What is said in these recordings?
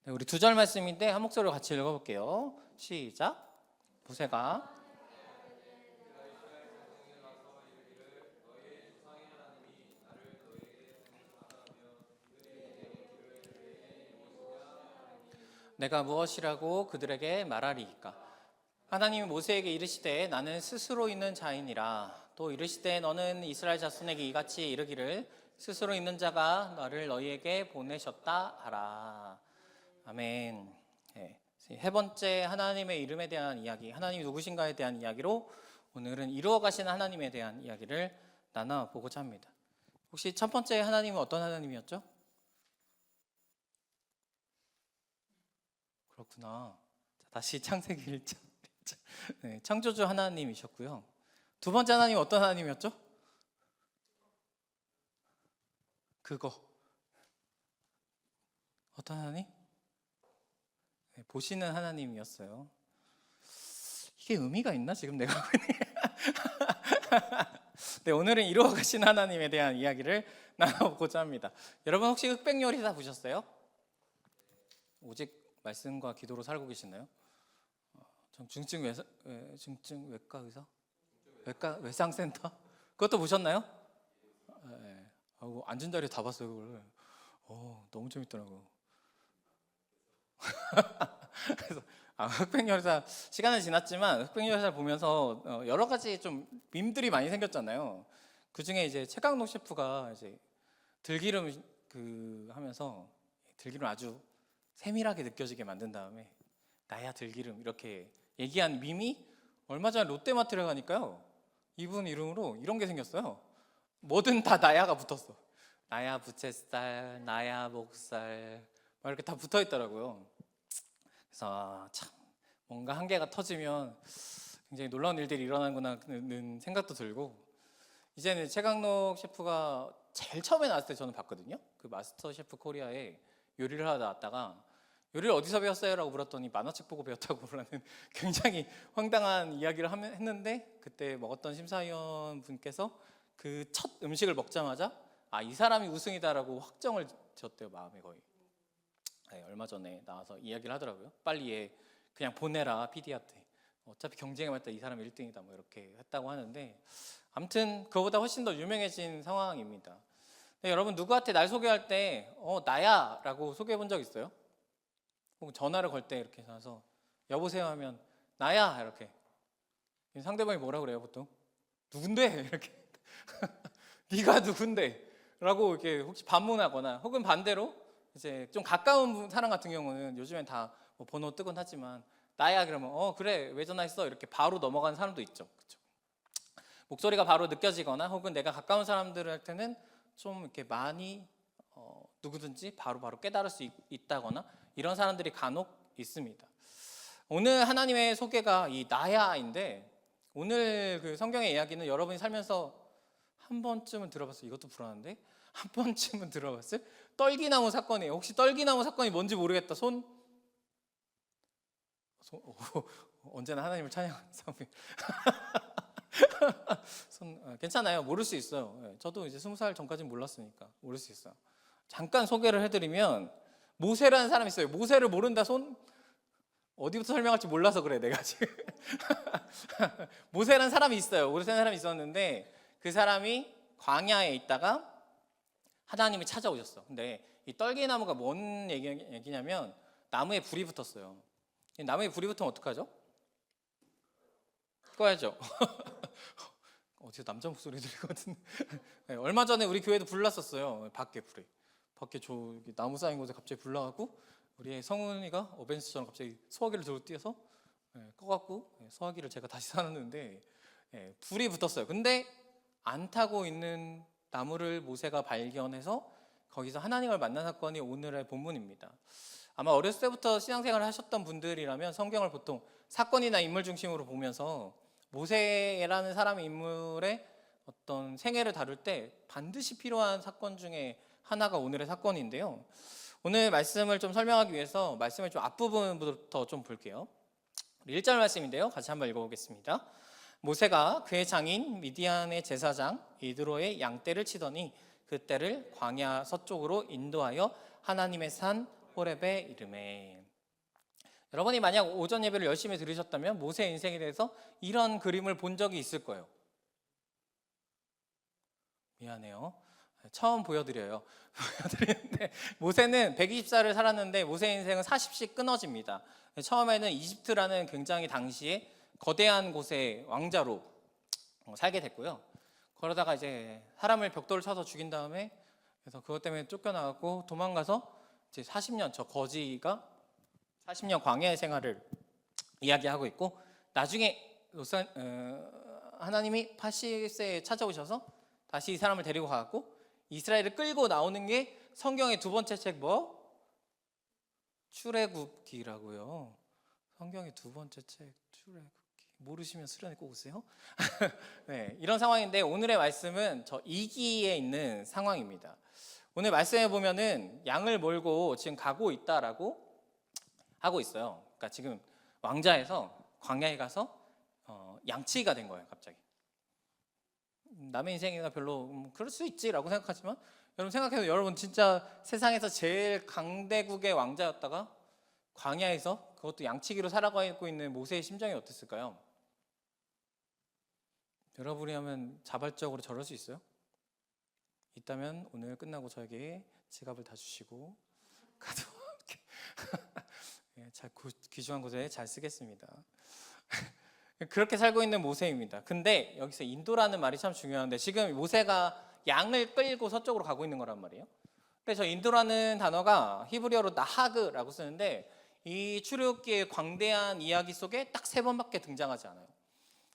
네, 우리 두 절 말씀인데 한 목소리로 같이 읽어볼게요. 시작. 모세가 내가 무엇이라고 그들에게 말하리이까. 하나님이 모세에게 이르시되 나는 스스로 있는 자이니라. 또 이르시되 너는 이스라엘 자손에게 이같이 이르기를 스스로 있는 자가 나를 너희에게 보내셨다 하라. 아멘. 네, 세 번째 하나님의 이름에 대한 이야기, 하나님이 누구신가에 대한 이야기로 오늘은 이루어 가신 하나님에 대한 이야기를 나눠보고자 합니다. 혹시 첫 번째 하나님은 어떤 하나님이었죠? 그렇구나. 자, 다시 창세기 1장. 네, 창조주 하나님이셨고요. 두 번째 하나님은 어떤 하나님이었죠? 그거. 어떤 하나님? 네, 보시는 하나님이었어요. 이게 의미가 있나? 지금 내가 네, 오늘은 이루어 가신 하나님에 대한 이야기를 나눠보고자 합니다. 여러분 혹시 흑백요리사 보셨어요? 오직 말씀과 기도로 살고 계시나요? 전 중증 외과 의사? 외상센터? 그것도 보셨나요? 네. 앉은 자리에 다 봤어요 그걸. 너무 재밌더라고요. 그래서 흑백요리사 시간은 지났지만 흑백요리사를 보면서 여러 가지 좀 밈들이 많이 생겼잖아요. 그 중에 이제 최강록 셰프가 이제 들기름 하면서 들기름 아주 세밀하게 느껴지게 만든 다음에 나야 들기름 이렇게 얘기한 밈이 얼마 전에 롯데마트를 가니까요, 이분 이름으로 이런 게 생겼어요. 뭐든 다 나야가 붙었어. 나야 부채살, 나야 목살 막 이렇게 다 붙어 있더라고요. 그래서 참 뭔가 한 개가 터지면 굉장히 놀라운 일들이 일어나는구나는 생각도 들고, 이제는 최강록 셰프가 제일 처음에 나왔을 때 저는 봤거든요. 그 마스터 셰프 코리아에 요리를 하다 나왔다가 요리를 어디서 배웠어요? 라고 물었더니 만화책 보고 배웠다고 라는 굉장히 황당한 이야기를 했는데, 그때 먹었던 심사위원 분께서 그 첫 음식을 먹자마자 이 사람이 우승이다라고 확정을 지었대요, 마음에 거의. 네, 얼마 전에 나와서 이야기를 하더라고요. 빨리 얘 그냥 보내라 PD한테. 어차피 경쟁에 맞다 이 사람이 1등이다 뭐 이렇게 했다고 하는데, 아무튼 그거보다 훨씬 더 유명해진 상황입니다. 근데 여러분 누구한테 날 소개할 때 나야 라고 소개해 본 적 있어요? 혹은 전화를 걸 때 이렇게 해서 여보세요 하면 나야 이렇게. 상대방이 뭐라 그래요 보통? 누군데? 이렇게. 네가 누군데? 라고 이렇게 혹시 반문하거나, 혹은 반대로 이제 좀 가까운 사람 같은 경우는 요즘엔 다 뭐 번호 뜨곤 하지만 나야 그러면 그래 왜 전화했어? 이렇게 바로 넘어가는 사람도 있죠. 그렇죠? 목소리가 바로 느껴지거나 혹은 내가 가까운 사람들한테는 좀 이렇게 많이 누구든지 바로 깨달을 수 있다거나 이런 사람들이 간혹 있습니다. 오늘 하나님의 소개가 이 나야인데, 오늘 그 성경의 이야기는 여러분이 살면서 한 번쯤은 들어봤어요. 이것도 불안한데 한 번쯤은 들어봤어요? 떨기나무 사건이에요. 혹시 떨기나무 사건이 뭔지 모르겠다. 언제나 하나님을 찬양하는 사람이 괜찮아요. 모를 수 있어요. 저도 이제 20살 전까지는 몰랐으니까 모를 수 있어요. 잠깐 소개를 해드리면, 모세라는 사람이 있어요. 모세를 모른다 손? 어디부터 설명할지 몰라서 그래 내가 지금. 모세라는 사람이 있어요. 모세라는 사람이 있었는데 그 사람이 광야에 있다가 하나님이 찾아오셨어. 근데 이 떨기나무가 뭔 얘기냐면 나무에 불이 붙었어요. 나무에 불이 붙으면 어떡하죠? 꺼야죠. 어디서 남자 목소리 들리거든. 네, 얼마 전에 우리 교회도 불 났었어요. 밖에 나무 쌓인 곳에 갑자기 불 나고, 우리 성훈이가 어벤져처럼 갑자기 소화기를 들고 뛰어서 꺼갖고 소화기를 제가 다시 사놨는데 불이 붙었어요. 근데 안 타고 있는 나무를 모세가 발견해서 거기서 하나님을 만난 사건이 오늘의 본문입니다. 아마 어렸을 때부터 신앙생활을 하셨던 분들이라면 성경을 보통 사건이나 인물 중심으로 보면서 모세라는 사람의 인물의 어떤 생애를 다룰 때 반드시 필요한 사건 중에 하나가 오늘의 사건인데요. 오늘 말씀을 좀 설명하기 위해서 말씀을 좀 앞부분부터 좀 볼게요. 1절 말씀인데요. 같이 한번 읽어보겠습니다. 모세가 그의 장인 미디안의 제사장 이드로의 양떼를 치더니 그 떼를 광야 서쪽으로 인도하여 하나님의 산 호렙의 이름에. 여러분이 만약 오전 예배를 열심히 들으셨다면 모세의 인생에 대해서 이런 그림을 본 적이 있을 거예요. 미안해요. 처음 보여드려요. 보여드리는데 모세는 120살을 살았는데 모세의 인생은 40씩 끊어집니다. 처음에는 이집트라는 굉장히 당시에 거대한 곳의 왕자로 살게 됐고요. 그러다가 이제 사람을 벽돌을 쳐서 죽인 다음에 그래서 그것 때문에 쫓겨나고 도망가서 이제 40년 저 거지가 40년 광야의 생활을 이야기하고 있고 나중에 하나님이 80세에 찾아오셔서 다시 이 사람을 데리고 가고 이스라엘을 끌고 나오는 게 성경의 두 번째 책 출애굽기라고요. 성경의 두 번째 책 출애굽기. 모르시면 수련회 꼭 오세요. 네, 이런 상황인데 오늘의 말씀은 저 2기에 있는 상황입니다. 오늘 말씀에 보면은 양을 몰고 지금 가고 있다라고 하고 있어요. 그러니까 지금 왕자에서 광야에 가서 양치기가 된 거예요, 갑자기. 남의 인생이나 별로 그럴 수 있지라고 생각하지만 여러분 생각해서 여러분 진짜 세상에서 제일 강대국의 왕자였다가 광야에서 그것도 양치기로 살아가고 있는 모세의 심정이 어땠을까요? 여러분이 하면 자발적으로 저럴 수 있어요? 있다면 오늘 끝나고 저에게 지갑을 다 주시고 가도록 잘 귀중한 곳에 잘 쓰겠습니다. 그렇게 살고 있는 모세입니다. 근데 여기서 인도라는 말이 참 중요한데 지금 모세가 양을 끌고 서쪽으로 가고 있는 거란 말이에요. 근데 저 인도라는 단어가 히브리어로 나하그라고 쓰는데 이 출애굽기의 광대한 이야기 속에 딱 3번밖에 등장하지 않아요.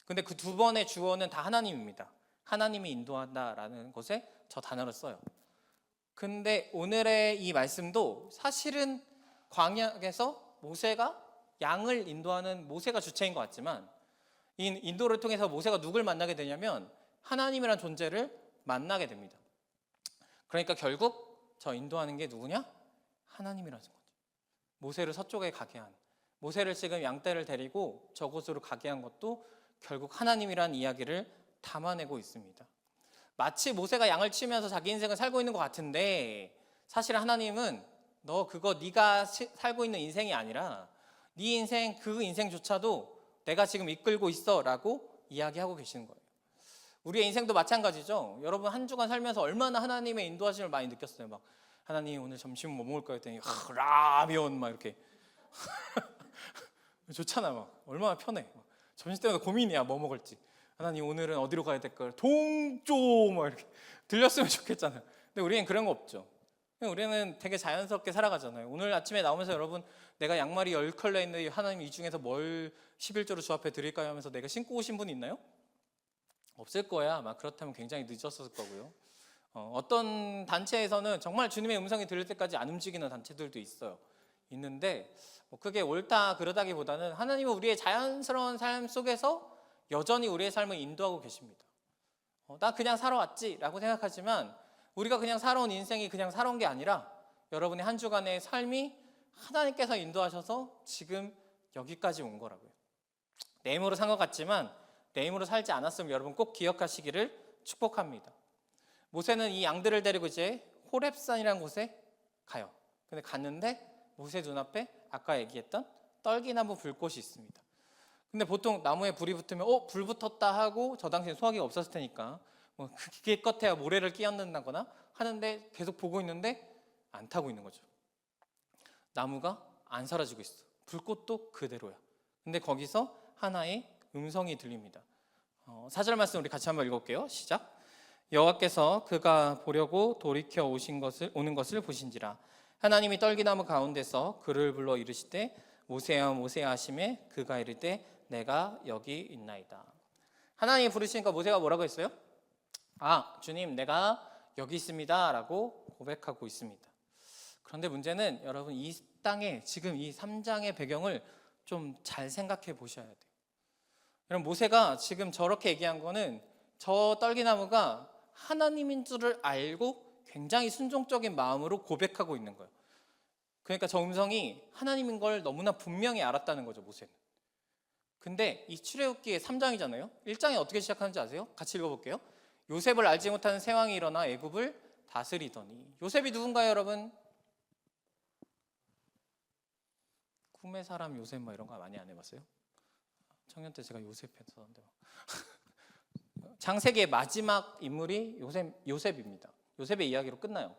근데 그 2번의 주어는 다 하나님입니다. 하나님이 인도한다라는 것에 저 단어를 써요. 근데 오늘의 이 말씀도 사실은 광야에서 모세가 양을 인도하는 모세가 주체인 것 같지만 이 인도를 통해서 모세가 누굴 만나게 되냐면 하나님이란 존재를 만나게 됩니다. 그러니까 결국 저 인도하는 게 누구냐? 하나님이라는 거죠. 모세를 서쪽에 가게 한, 모세를 지금 양떼를 데리고 저곳으로 가게 한 것도 결국 하나님이란 이야기를 담아내고 있습니다. 마치 모세가 양을 치면서 자기 인생을 살고 있는 것 같은데 사실 하나님은 너 그거 네가 살고 있는 인생이 아니라 네 인생 그 인생조차도 내가 지금 이끌고 있어 라고 이야기하고 계시는 거예요. 우리의 인생도 마찬가지죠. 여러분 한 주간 살면서 얼마나 하나님의 인도하심을 많이 느꼈어요. 막 하나님 오늘 점심 뭐 먹을까 했더니 라면 막 이렇게 좋잖아. 막 얼마나 편해. 점심 때마다 고민이야 뭐 먹을지. 하나님 오늘은 어디로 가야 될까? 동쪽 막 이렇게 들렸으면 좋겠잖아요. 근데 우리는 그런 거 없죠. 우리는 되게 자연스럽게 살아가잖아요. 오늘 아침에 나오면서 여러분 내가 양말이 10컬레 있는데 하나님 이 중에서 뭘 11조로 주 앞에 드릴까요? 하면서 내가 신고 오신 분 있나요? 없을 거야. 아마 그렇다면 굉장히 늦었을 거고요. 어떤 단체에서는 정말 주님의 음성이 들릴 때까지 안 움직이는 단체들도 있는데 그게 옳다 그러다기보다는 하나님은 우리의 자연스러운 삶 속에서 여전히 우리의 삶을 인도하고 계십니다. 나 그냥 살아왔지 라고 생각하지만 우리가 그냥 살아온 인생이 그냥 살아온 게 아니라 여러분의 한 주간의 삶이 하나님께서 인도하셔서 지금 여기까지 온 거라고요. 내 힘으로 산 것 같지만 내 힘으로 살지 않았으면 여러분 꼭 기억하시기를 축복합니다. 모세는 이 양들을 데리고 이제 호렙산이라는 곳에 가요. 근데 갔는데 모세 눈앞에 아까 얘기했던 떨기나무 불꽃이 있습니다. 근데 보통 나무에 불이 붙으면 불 붙었다 하고 저 당시에 소화기가 없었을 테니까 뭐 기껏해야 모래를 끼얹는다거나 하는데 계속 보고 있는데 안 타고 있는 거죠. 나무가 안 사라지고 있어. 불꽃도 그대로야. 근데 거기서 하나의 음성이 들립니다. 4절 말씀 우리 같이 한번 읽어볼게요. 시작. 여호와께서 그가 보려고 돌이켜 오는 것을 보신지라. 하나님이 떨기나무 가운데서 그를 불러 이르시되 모세야 모세야 하시매 그가 이르되 내가 여기 있나이다. 하나님이 부르시니까 모세가 뭐라고 했어요? 주님 내가 여기 있습니다 라고 고백하고 있습니다. 그런데 문제는 여러분 이 땅에 지금 이 3장의 배경을 좀 잘 생각해 보셔야 돼요. 여러분 모세가 지금 저렇게 얘기한 거는 저 떨기나무가 하나님인 줄을 알고 굉장히 순종적인 마음으로 고백하고 있는 거예요. 그러니까 저 음성이 하나님인 걸 너무나 분명히 알았다는 거죠, 모세는. 근데 이 출애굽기의 3장이잖아요. 1장이 어떻게 시작하는지 아세요? 같이 읽어볼게요. 요셉을 알지 못하는 새 왕이 일어나 애굽을 다스리더니. 요셉이 누군가요, 여러분? 꿈의 사람 요셉 뭐 이런 거 많이 안 해봤어요? 청년 때 제가 요셉 했었는데 창세기의 마지막 인물이 요셉입니다. 요셉의 이야기로 끝나요.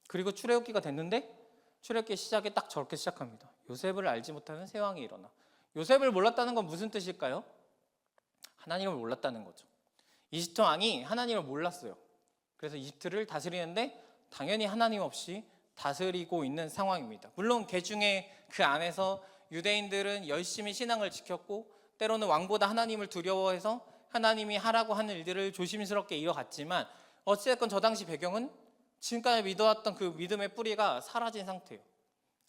그리고 출애굽기가 됐는데 출애굽기 시작에 딱 저렇게 시작합니다. 요셉을 알지 못하는 새 왕이 일어나. 요셉을 몰랐다는 건 무슨 뜻일까요? 하나님을 몰랐다는 거죠. 이집트 왕이 하나님을 몰랐어요. 그래서 이집트를 다스리는데 당연히 하나님 없이 다스리고 있는 상황입니다. 물론 그 중에 그 안에서 유대인들은 열심히 신앙을 지켰고 때로는 왕보다 하나님을 두려워해서 하나님이 하라고 하는 일들을 조심스럽게 이어갔지만 어찌됐건 저 당시 배경은 지금까지 믿어왔던 그 믿음의 뿌리가 사라진 상태예요.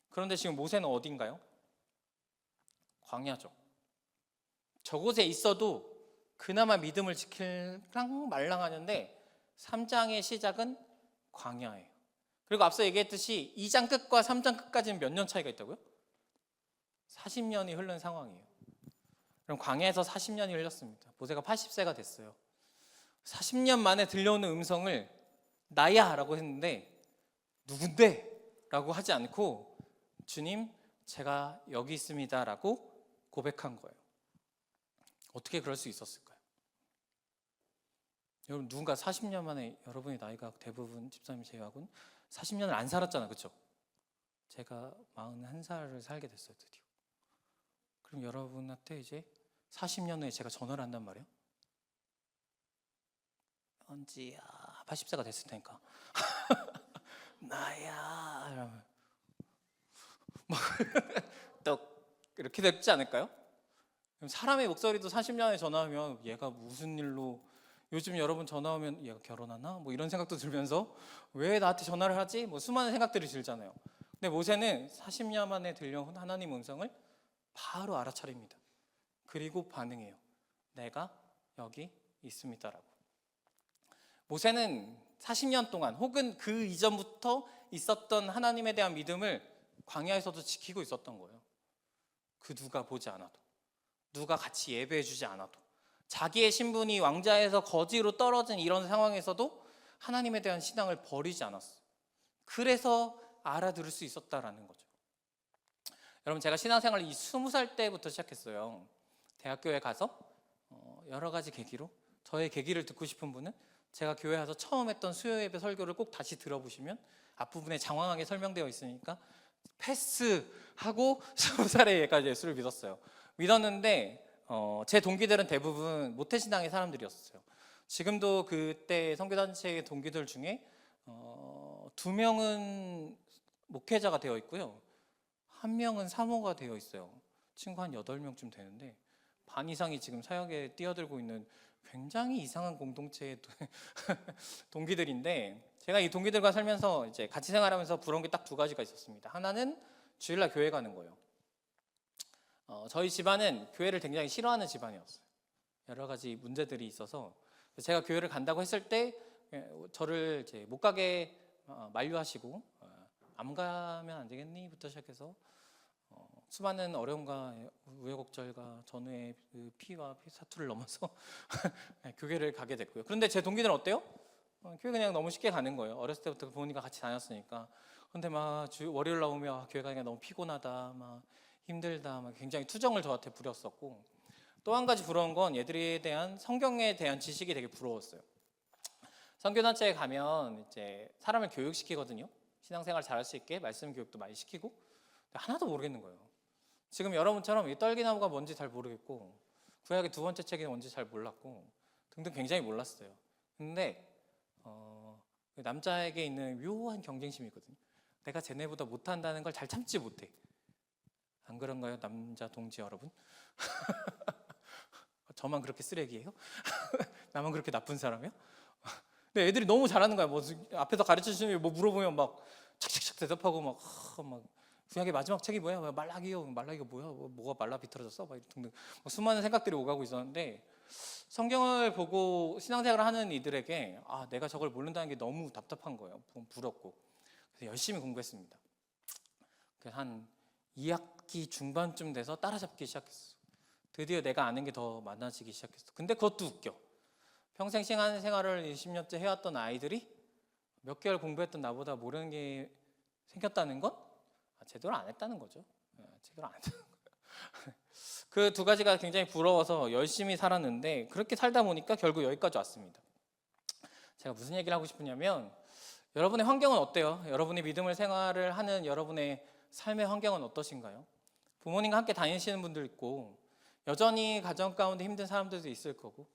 그런데 지금 모세는 어딘가요? 광야죠. 저곳에 있어도 그나마 믿음을 지킬랑 말랑하는데 3장의 시작은 광야예요. 그리고 앞서 얘기했듯이 2장 끝과 3장 끝까지는 몇 년 차이가 있다고요? 40년이 흐른 상황이에요. 그럼 광야에서 40년이 흘렀습니다. 모세가 80세가 됐어요. 40년 만에 들려오는 음성을 나야 라고 했는데 누군데? 라고 하지 않고 주님 제가 여기 있습니다 라고 고백한 거예요. 어떻게 그럴 수 있었을까요? 여러분 누군가 40년 만에 여러분의 나이가 대부분 집사님 제외하고는 40년을 안 살았잖아, 그렇죠? 제가 41살을 살게 됐어요, 드디어. 그럼 여러분한테 이제 40년 후에 제가 전화를 한단 말이에요. 언제야? 80세가 됐을 테니까. 나야. 이러면 또 이렇게 됐지 않을까요? 사람의 목소리도 40년에 전화하면 얘가 무슨 일로 요즘 여러분 전화 오면 얘가 결혼하나? 뭐 이런 생각도 들면서 왜 나한테 전화를 하지? 뭐 수많은 생각들이 들잖아요. 근데 모세는 40년 만에 들려온 하나님 음성을 바로 알아차립니다. 그리고 반응해요. 내가 여기 있습니다라고. 모세는 40년 동안 혹은 그 이전부터 있었던 하나님에 대한 믿음을 광야에서도 지키고 있었던 거예요. 그 누가 보지 않아도, 누가 같이 예배해 주지 않아도, 자기의 신분이 왕자에서 거지로 떨어진 이런 상황에서도 하나님에 대한 신앙을 버리지 않았어요. 그래서 알아들을 수 있었다라는 거죠. 여러분 제가 신앙생활을 20살 때부터 시작했어요. 대학교에 가서 여러 가지 계기로 저의 계기를 듣고 싶은 분은 제가 교회 와서 처음 했던 수요예배 설교를 꼭 다시 들어보시면 앞부분에 장황하게 설명되어 있으니까 패스하고 20살에 얘까지 예수를 믿었어요. 믿었는데 제 동기들은 대부분 모태신앙의 사람들이었어요. 지금도 그때 선교단체의 동기들 중에 2명은 목회자가 되어 있고요. 1명은 사모가 되어 있어요. 친구 한 8명쯤 되는데 반 이상이 지금 사역에 뛰어들고 있는 굉장히 이상한 공동체의 동기들인데 제가 이 동기들과 살면서 이제 같이 생활하면서 부러운 게 딱 2가지가 있었습니다. 하나는 주일날 교회 가는 거예요. 저희 집안은 교회를 굉장히 싫어하는 집안이었어요. 여러 가지 문제들이 있어서 제가 교회를 간다고 했을 때 저를 이제 못 가게 만류하시고 안 가면 안 되겠니?부터 시작해서 수많은 어려움과 우여곡절과 전후의 그 피와 사투를 넘어서 교회를 가게 됐고요. 그런데 제 동기들은 어때요? 교회 그냥 너무 쉽게 가는 거예요. 어렸을 때부터 부모님과 같이 다녔으니까. 근데 막 월요일 나오면 교회 가기가 너무 피곤하다, 막 힘들다, 막 굉장히 투정을 저한테 부렸었고 또 한 가지 부러운 건 얘들에 대한 성경에 대한 지식이 되게 부러웠어요. 선교단체에 가면 이제 사람을 교육시키거든요. 신앙생활 잘할 수 있게 말씀 교육도 많이 시키고 하나도 모르겠는 거예요. 지금 여러분처럼 이 떨기나무가 뭔지 잘 모르겠고 구약의 2번째 책이 뭔지 잘 몰랐고 등등 굉장히 몰랐어요. 근데 남자에게 있는 묘한 경쟁심이 있거든요. 내가 쟤네보다 못한다는 걸 잘 참지 못해. 안 그런가요, 남자 동지 여러분? 저만 그렇게 쓰레기예요? 나만 그렇게 나쁜 사람이야? 근데 애들이 너무 잘하는 거야. 뭐 앞에서 가르쳐주시면 뭐 물어보면 막 착착착 대답하고 막 구약의 마지막 책이 뭐야? 말라기요. 말라기가 뭐야? 뭐가 말라 비틀어졌어? 막 등등 수많은 생각들이 오가고 있었는데 성경을 보고 신앙생활을 하는 이들에게 내가 저걸 모른다는 게 너무 답답한 거예요. 부럽고. 그래서 열심히 공부했습니다. 그래서 한 2학기 중반쯤 돼서 따라잡기 시작했어. 드디어 내가 아는 게 더 많아지기 시작했어. 근데 그것도 웃겨. 평생 신앙생활을 20년째 해왔던 아이들이 몇 개월 공부했던 나보다 모르는 게 생겼다는 건 제대로 안 했다는 거죠. 제대로 안 그 두 가지가 굉장히 부러워서 열심히 살았는데 그렇게 살다 보니까 결국 여기까지 왔습니다. 제가 무슨 얘기를 하고 싶으냐면 여러분의 환경은 어때요? 여러분이 믿음을 생활을 하는 여러분의 삶의 환경은 어떠신가요? 부모님과 함께 다니시는 분들 있고 여전히 가정 가운데 힘든 사람들도 있을 거고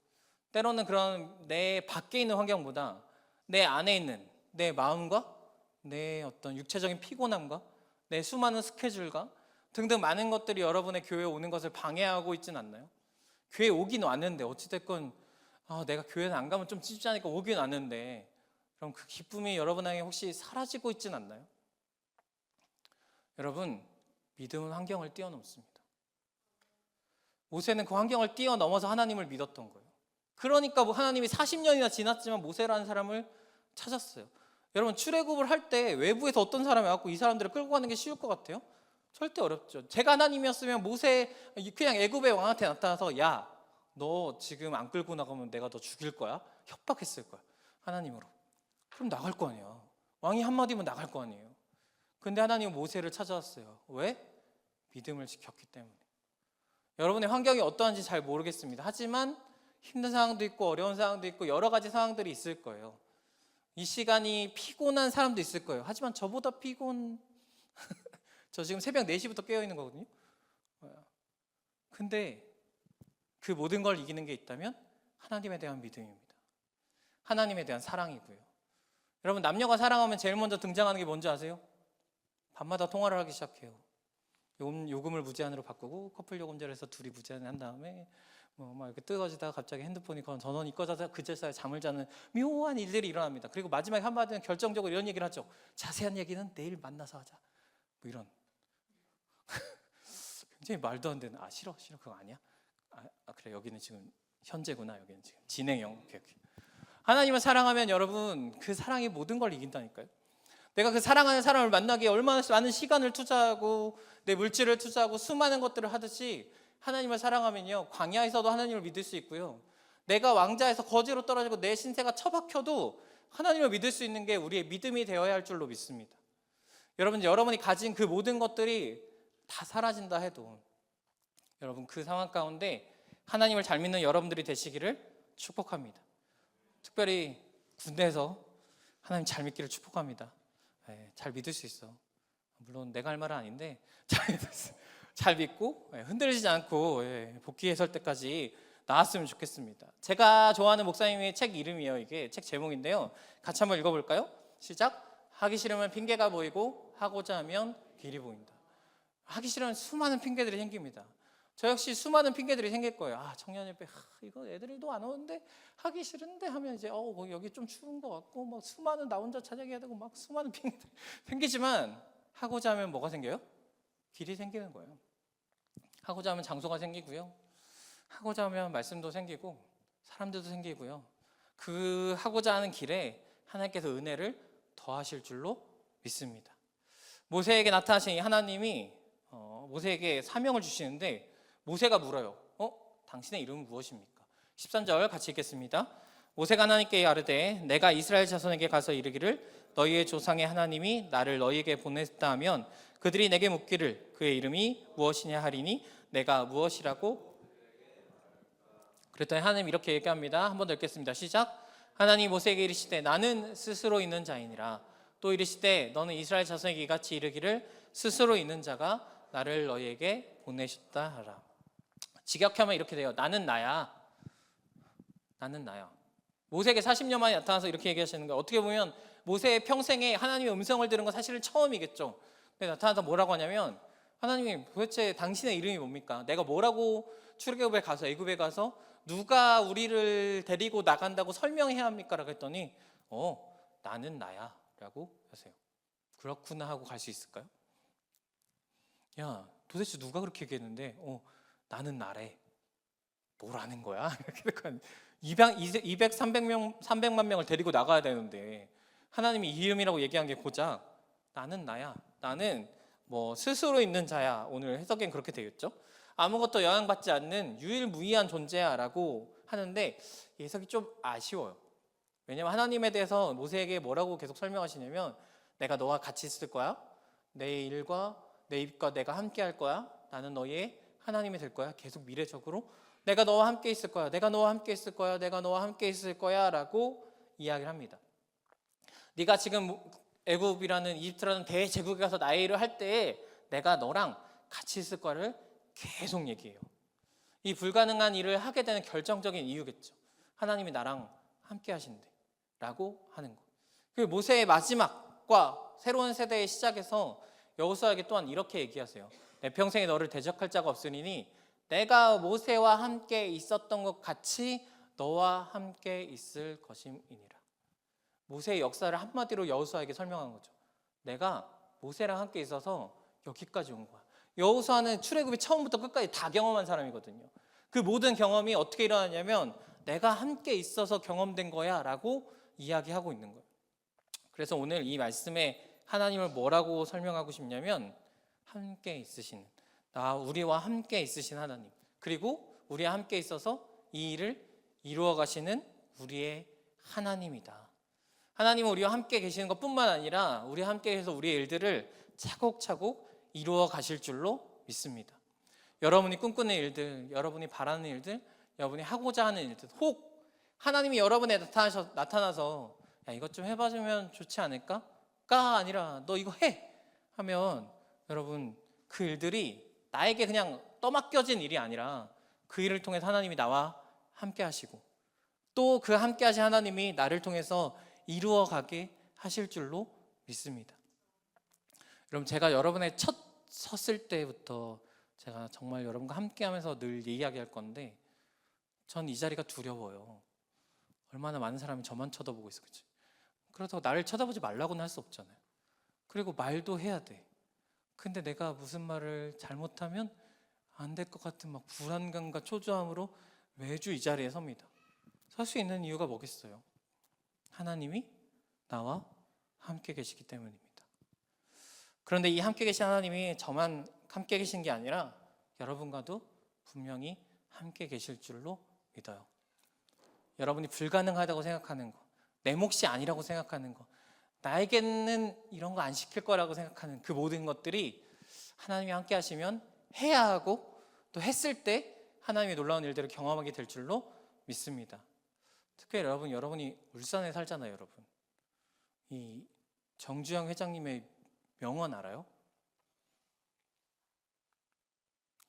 때로는 그런 내 밖에 있는 환경보다 내 안에 있는 내 마음과 내 어떤 육체적인 피곤함과 내 수많은 스케줄과 등등 많은 것들이 여러분의 교회에 오는 것을 방해하고 있진 않나요? 교회에 오긴 왔는데 어찌됐건 내가 교회는 안 가면 좀 찝찝하니까 오긴 왔는데 그럼 그 기쁨이 여러분에게 혹시 사라지고 있진 않나요? 여러분, 믿음은 환경을 뛰어넘습니다. 모세는 그 환경을 뛰어넘어서 하나님을 믿었던 거예요. 그러니까 하나님이 40년이나 지났지만 모세라는 사람을 찾았어요. 여러분, 출애굽을 할 때 외부에서 어떤 사람이 와서 이 사람들을 끌고 가는 게 쉬울 것 같아요? 절대 어렵죠. 제가 하나님이었으면 모세 그냥 애굽의 왕한테 나타나서 야, 너 지금 안 끌고 나가면 내가 너 죽일 거야? 협박했을 거야. 하나님으로. 그럼 나갈 거 아니야. 왕이 한마디면 나갈 거 아니에요. 근데 하나님은 모세를 찾아왔어요. 왜? 믿음을 지켰기 때문에. 여러분의 환경이 어떠한지 잘 모르겠습니다. 하지만 힘든 상황도 있고 어려운 상황도 있고 여러 가지 상황들이 있을 거예요. 이 시간이 피곤한 사람도 있을 거예요. 하지만 저보다 저 지금 새벽 4시부터 깨어있는 거거든요. 근데 그 모든 걸 이기는 게 있다면 하나님에 대한 믿음입니다. 하나님에 대한 사랑이고요. 여러분, 남녀가 사랑하면 제일 먼저 등장하는 게 뭔지 아세요? 밤마다 통화를 하기 시작해요. 요금을 무제한으로 바꾸고 커플 요금제를 해서 둘이 무제한 한 다음에 막 이렇게 뜨거지다가 갑자기 핸드폰이 전원이 꺼져서 그제서야 잠을 자는 묘한 일들이 일어납니다. 그리고 마지막에 한마디는 결정적으로 이런 얘기를 하죠. 자세한 얘기는 내일 만나서 하자. 뭐 이런 굉장히 말도 안 되는 싫어 그거 아니야? 그래 여기는 지금 현재구나. 여기는 지금 진행형. 오케이. 하나님을 사랑하면 여러분 그 사랑이 모든 걸 이긴다니까요. 내가 그 사랑하는 사람을 만나기에 얼마나 많은 시간을 투자하고 내 물질을 투자하고 수많은 것들을 하듯이 하나님을 사랑하면요 광야에서도 하나님을 믿을 수 있고요, 내가 왕자에서 거지로 떨어지고 내 신세가 처박혀도 하나님을 믿을 수 있는 게 우리의 믿음이 되어야 할 줄로 믿습니다. 여러분이 가진 그 모든 것들이 다 사라진다 해도 여러분 그 상황 가운데 하나님을 잘 믿는 여러분들이 되시기를 축복합니다. 특별히 군대에서 하나님 잘 믿기를 축복합니다. 잘 믿을 수 있어. 물론 내가 할 말은 아닌데 잘 믿고 흔들리지 않고 복귀에 설 때까지 나왔으면 좋겠습니다. 제가 좋아하는 목사님의 책 이름이에요. 이게 책 제목인데요. 같이 한번 읽어볼까요? 시작. 하기 싫으면 핑계가 보이고 하고자 하면 길이 보인다. 하기 싫으면 수많은 핑계들이 생깁니다. 저 역시 수많은 핑계들이 생길 거예요. 청년예배 이거 애들도 안 오는데 하기 싫은데 하면 이제 여기 좀 추운 것 같고 막 수많은 나 혼자 찬양해야 되고 막 수많은 핑계들 생기지만 하고자 하면 뭐가 생겨요? 길이 생기는 거예요. 하고자 하면 장소가 생기고요, 하고자 하면 말씀도 생기고 사람들도 생기고요, 그 하고자 하는 길에 하나님께서 은혜를 더하실 줄로 믿습니다. 모세에게 나타나신 하나님이 모세에게 사명을 주시는데 모세가 물어요. 당신의 이름은 무엇입니까? 13절 같이 읽겠습니다. 모세가 하나님께 아뢰되 내가 이스라엘 자손에게 가서 이르기를 너희의 조상의 하나님이 나를 너희에게 보냈다 하면 그들이 내게 묻기를 그의 이름이 무엇이냐 하리니 내가 무엇이라고? 그랬더니 하나님 이렇게 얘기합니다. 한 번 더 읽겠습니다. 시작. 하나님 모세에게 이르시되 나는 스스로 있는 자이니라. 또 이르시되 너는 이스라엘 자손에게 이같이 이르기를 스스로 있는 자가 나를 너희에게 보내셨다 하라. 직역하면 이렇게 돼요. 나는 나야. 나는 나야. 모세에게 40년 만에 나타나서 이렇게 얘기하시는 거예요. 어떻게 보면 모세의 평생에 하나님의 음성을 들은 건 사실은 처음이겠죠. 근데 나타나서 뭐라고 하냐면 하나님이 도대체 당신의 이름이 뭡니까? 내가 뭐라고 출애굽에 가서 애굽에 가서 누가 우리를 데리고 나간다고 설명해야 합니까? 라고 했더니 나는 나야 라고 하세요. 그렇구나 하고 갈 수 있을까요? 야 도대체 누가 그렇게 얘기했는데 나는 나래. 뭐라는 거야? 이렇게 200, 300만 명을 데리고 나가야 되는데 하나님이 이 이름이라고 얘기한 게 고작 나는 나야. 나는 스스로 있는 자야. 오늘 해석엔 그렇게 되겠죠. 아무것도 영향받지 않는 유일무이한 존재야 라고 하는데 해석이 좀 아쉬워요. 왜냐하면 하나님에 대해서 모세에게 뭐라고 계속 설명하시냐면 내가 너와 같이 있을 거야. 내 일과 내 입과 내가 함께 할 거야. 나는 너의 하나님이 될 거야. 계속 미래적으로 내가 너와 함께 있을 거야. 내가 너와 함께 있을 거야. 내가 너와 함께 있을 거야 라고 이야기를 합니다. 네가 지금 애굽이라는 이집트라는 대제국에 가서 나의 일을 할 때에 내가 너랑 같이 있을 거를 계속 얘기해요. 이 불가능한 일을 하게 되는 결정적인 이유겠죠. 하나님이 나랑 함께 하신대 라고 하는 거. 그 모세의 마지막과 새로운 세대의 시작에서 여호수아에게 또한 이렇게 얘기하세요. 내 평생에 너를 대적할 자가 없으니 내가 모세와 함께 있었던 것 같이 너와 함께 있을 것임이니라. 모세의 역사를 한마디로 여호수아에게 설명한 거죠. 내가 모세랑 함께 있어서 여기까지 온 거야. 여호수아는 출애굽이 처음부터 끝까지 다 경험한 사람이거든요. 그 모든 경험이 어떻게 일어나냐면 내가 함께 있어서 경험된 거야 라고 이야기하고 있는 거예요. 그래서 오늘 이 말씀에 하나님을 뭐라고 설명하고 싶냐면 함께 있으시는, 우리와 함께 있으신 하나님, 그리고 우리와 함께 있어서 이 일을 이루어 가시는 우리의 하나님이다. 하나님은 우리와 함께 계시는 것뿐만 아니라 우리와 함께 해서 우리의 일들을 차곡차곡 이루어 가실 줄로 믿습니다. 여러분이 꿈꾸는 일들, 여러분이 바라는 일들, 여러분이 하고자 하는 일들, 혹 하나님이 여러분에 나타나서 야, 이것 좀 해봐주면 좋지 않을까? 가 아니라 너 이거 해! 하면 여러분 그 일들이 나에게 그냥 떠맡겨진 일이 아니라 그 일을 통해서 하나님이 나와 함께 하시고 또 그 함께 하신 하나님이 나를 통해서 이루어가게 하실 줄로 믿습니다. 여러분 제가 여러분의 첫 섰을 때부터 제가 정말 여러분과 함께 하면서 늘 이야기할 건데 전 이 자리가 두려워요. 얼마나 많은 사람이 저만 쳐다보고 있어. 그치? 그렇다고 나를 쳐다보지 말라고는 할 수 없잖아요. 그리고 말도 해야 돼. 근데 내가 무슨 말을 잘못하면 안 될 것 같은 막 불안감과 초조함으로 매주 이 자리에 섭니다. 설 수 있는 이유가 뭐겠어요? 하나님이 나와 함께 계시기 때문입니다. 그런데 이 함께 계신 하나님이 저만 함께 계신 게 아니라 여러분과도 분명히 함께 계실 줄로 믿어요. 여러분이 불가능하다고 생각하는 거, 내 몫이 아니라고 생각하는 거, 나에게는 이런 거 안 시킬 거라고 생각하는 그 모든 것들이 하나님이 함께 하시면 해야 하고 또 했을 때 하나님의 놀라운 일들을 경험하게 될 줄로 믿습니다. 특별히 여러분이 울산에 살잖아요. 여러분 이 정주영 회장님의 명언 알아요?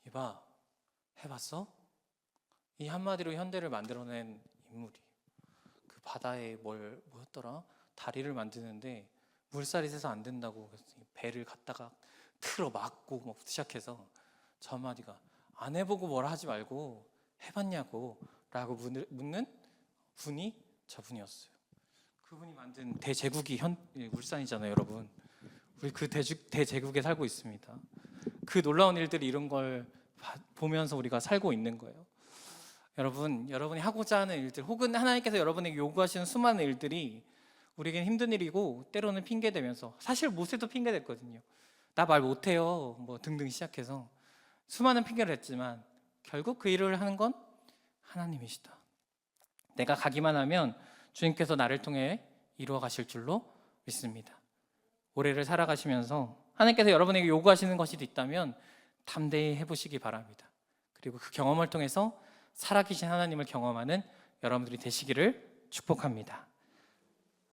이봐 해봤어? 이 한마디로 현대를 만들어낸 인물이 그 바다에 뭐였더라? 다리를 만드는데 물살이 세서 안 된다고 배를 갖다가 틀어 막고 막 시작해서 저 한마디가 안 해보고 뭐라 하지 말고 해봤냐고 라고 묻는 분이 저분이었어요. 그분이 만든 대제국이 울산이잖아요. 여러분 우리 그 대제국에 살고 있습니다. 그 놀라운 일들이 이런 걸 보면서 우리가 살고 있는 거예요. 여러분이 하고자 하는 일들 혹은 하나님께서 여러분에게 요구하시는 수많은 일들이 우리에겐 힘든 일이고 때로는 핑계대면서 사실 모세도 핑계댔거든요. 나 말 못해요 뭐 등등 시작해서 수많은 핑계를 했지만 결국 그 일을 하는 건 하나님이시다. 내가 가기만 하면 주님께서 나를 통해 이루어 가실 줄로 믿습니다. 올해를 살아가시면서 하나님께서 여러분에게 요구하시는 것이 있다면 담대히 해보시기 바랍니다. 그리고 그 경험을 통해서 살아계신 하나님을 경험하는 여러분들이 되시기를 축복합니다.